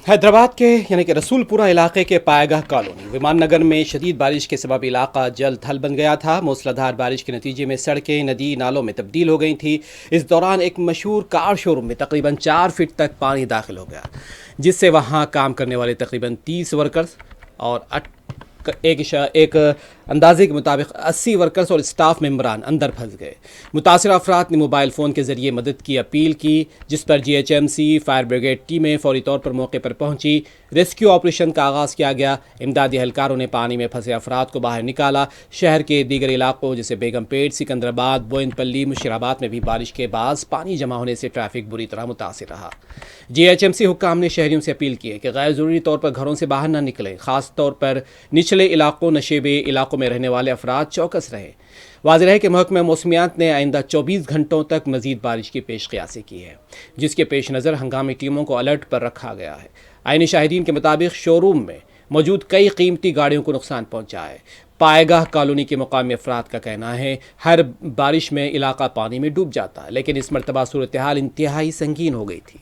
حیدرآباد کے یعنی کہ رسولپورہ علاقے کے پائے گاہ کالونی ومان نگر میں شدید بارش کے سبب علاقہ جلد تھل بن گیا تھا۔ موسلادھار بارش کے نتیجے میں سڑکیں ندی نالوں میں تبدیل ہو گئی تھیں۔ اس دوران ایک مشہور کار شو روم میں تقریباً 4 فٹ تک پانی داخل ہو گیا، جس سے وہاں کام کرنے والے تقریباً 30 ورکرز اور ایک اندازے کے مطابق 80 ورکرز اور اسٹاف ممبران اندر پھنس گئے۔ متاثرہ افراد نے موبائل فون کے ذریعے مدد کی اپیل کی، جس پر G H M C fire brigade ٹیمیں فوری طور پر موقع پر پہنچی۔ ریسکیو آپریشن کا آغاز کیا گیا۔ امدادی اہلکاروں نے پانی میں پھنسے افراد کو باہر نکالا۔ شہر کے دیگر علاقوں جیسے بیگم پیٹ، سکندرآباد، بوئن پلی، مشیرآباد میں بھی بارش کے باعث پانی جمع ہونے سے ٹریفک بری طرح متاثر رہا۔ جی ایچ ایم سی حکام نے شہریوں سے اپیل کی ہے کہ غیر ضروری طور پر گھروں سے باہر نہ نکلیں، خاص طور پر نچلے علاقوں، نشیبے علاقوں میں رہنے والے افراد چوکس رہیں۔ واضح ہے کہ محکمہ موسمیات نے آئندہ 24 گھنٹوں تک مزید بارش کی پیش قیاسی کی ہے، جس کے پیش نظر ہنگامی ٹیموں کو الرٹ پر رکھا گیا ہے۔ عینی شاہدین کے مطابق شو روم میں موجود کئی قیمتی گاڑیوں کو نقصان پہنچا ہے۔ پائے گاہ کالونی کے مقامی افراد کا کہنا ہے ہر بارش میں علاقہ پانی میں ڈوب جاتا ہے، لیکن اس مرتبہ صورتحال انتہائی سنگین ہو گئی تھی۔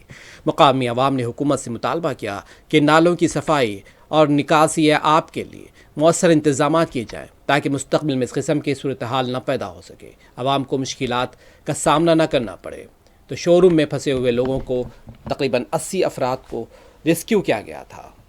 مقامی عوام نے حکومت سے مطالبہ کیا کہ نالوں کی صفائی اور نکاسی آب کے لیے مؤثر انتظامات کیے جائیں تاکہ مستقبل میں اس قسم کی صورتحال نہ پیدا ہو سکے، عوام کو مشکلات کا سامنا نہ کرنا پڑے۔ تو شو روم میں پھنسے ہوئے لوگوں کو تقریباً 80 افراد کو ریسکیو کیا گیا تھا۔